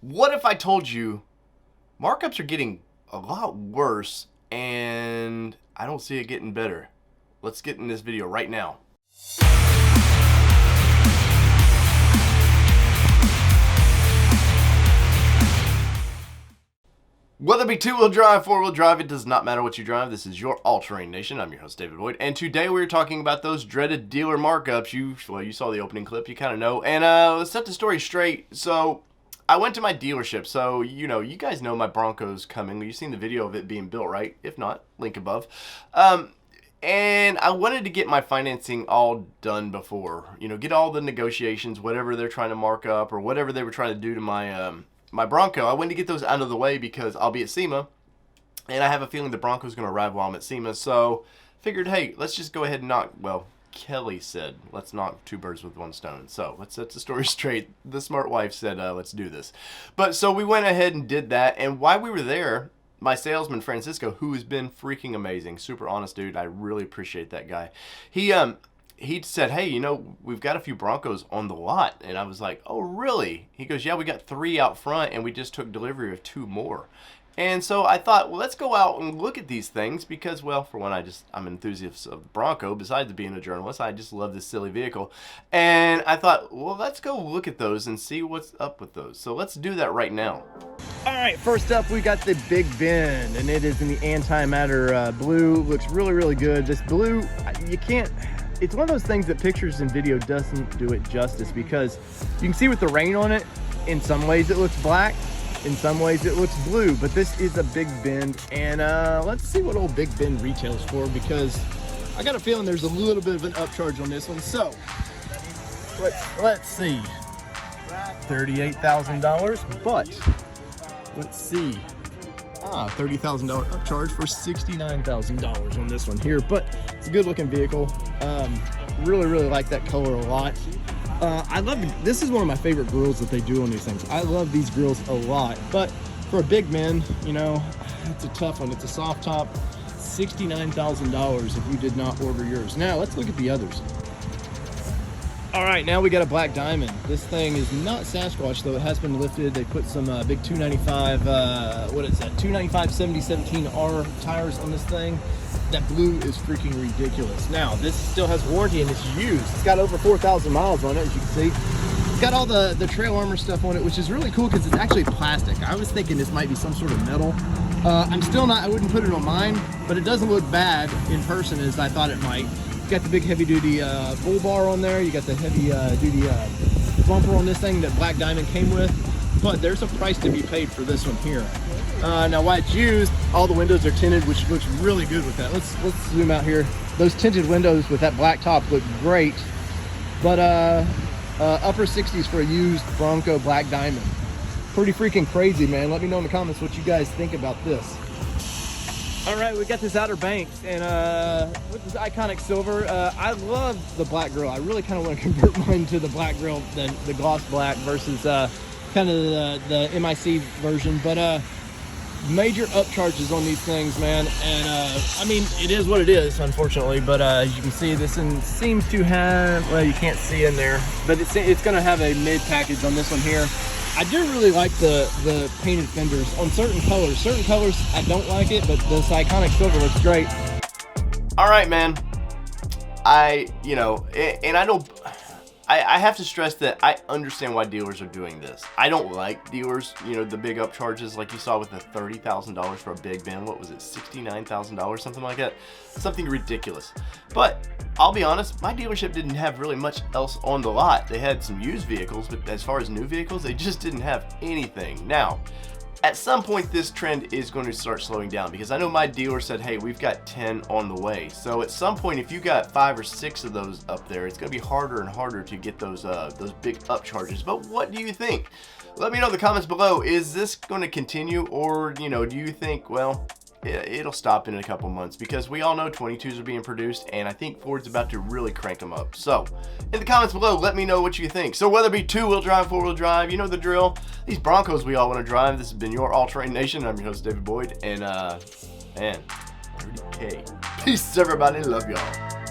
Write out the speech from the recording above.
What if I told you markups are getting a lot worse and I don't see it getting better? Let's get in this video right now. Whether it be two-wheel drive, four-wheel drive, it does not matter what you drive. This is your all-terrain nation. I'm your host, David Boyd, and today we're talking about those dreaded dealer markups. You saw the opening clip, you kind of know. And let's set the story straight. So I went to my dealership, so you guys know my Bronco's coming. You've seen the video of it being built, right? If not, link above. And I wanted to get my financing all done before, get all the negotiations, whatever they're trying to mark up or whatever they were trying to do to my Bronco. I wanted to get those out of the way because I'll be at SEMA, and I have a feeling the Bronco's going to arrive while I'm at SEMA. So figured, hey, let's just go ahead and Kelly said, let's knock two birds with one stone. So let's set the story straight. The smart wife said, let's do this. But so we went ahead and did that. And while we were there, my salesman, Francisco, who has been freaking amazing, super honest dude, I really appreciate that guy. He said, hey, we've got a few Broncos on the lot. And I was like, oh, really? He goes, yeah, we got 3 out front, and we just took delivery of 2 more. And so I thought, well, let's go out and look at these things because, well, for one, I'm an enthusiast of Bronco. Besides being a journalist, I just love this silly vehicle. And I thought, well, let's go look at those and see what's up with those. So let's do that right now. All right, first up, we got the Big Bend, and it is in the antimatter blue. Looks really, really good. This blue, it's one of those things that pictures and video doesn't do it justice because you can see with the rain on it, in some ways it looks black. In some ways it looks blue, but this is a Big Bend, and let's see what old Big Bend retails for because I got a feeling there's a little bit of an upcharge on this one. So let's see, $38,000, but let's see, $30,000 upcharge for $69,000 on this one here. But it's a good looking vehicle. Really like that color a lot. This is one of my favorite grills that they do on these things. I love these grills a lot, but for a Big Bend, it's a tough one. It's a soft top, $69,000 if you did not order yours. Now let's look at the others. All right, now we got a black diamond. This thing is not Sasquatch, though. It has been lifted. They put some big 295, what is that? 295 7017R tires on this thing. That blue is freaking ridiculous. Now, this still has warranty and it's used. It's got over 4,000 miles on it, as you can see. It's got all the trail armor stuff on it, which is really cool because it's actually plastic. I was thinking this might be some sort of metal. I wouldn't put it on mine, but it doesn't look bad in person as I thought it might. You got the big heavy duty bull bar on there. You got the heavy duty bumper on this thing that Black Diamond came with. But there's a price to be paid for this one here. Now while it's used, all the windows are tinted, which looks really good with that. Let's zoom out here. Those tinted windows with that black top look great. But upper 60s for a used Bronco Black Diamond. Pretty freaking crazy, man. Let me know in the comments what you guys think about this. All right, we got this Outer Banks, and with this iconic silver, I love the black grill. I really kind of want to convert mine to the black grill, the gloss black versus kind of the MIC version. But major upcharges on these things, man. And I mean, it is what it is, unfortunately. But as you can see, this one seems to have, well, you can't see in there, but it's going to have a mid package on this one here. I do really like the painted fenders on certain colors. Certain colors, I don't like it, but this iconic silver looks great. All right, man. I have to stress that I understand why dealers are doing this. I don't like dealers, the big upcharges like you saw with the $30,000 for a Big Bend. What was it, $69,000, something like that? Something ridiculous. But I'll be honest, my dealership didn't have really much else on the lot. They had some used vehicles, but as far as new vehicles, they just didn't have anything. Now, at some point, this trend is going to start slowing down because I know my dealer said, hey, we've got 10 on the way. So at some point, if you got 5 or 6 of those up there, it's going to be harder and harder to get those big upcharges. But what do you think? Let me know in the comments below. Is this going to continue, or do you think, well, it'll stop in a couple months? Because we all know 22s are being produced, and I think Ford's about to really crank them up. So in the comments below, let me know what you think. So whether it be two-wheel drive, four-wheel drive, you know the drill. These Broncos we all want to drive. This has been your all-terrain nation. I'm your host, David Boyd, and man, 30K. Peace, everybody. Love y'all.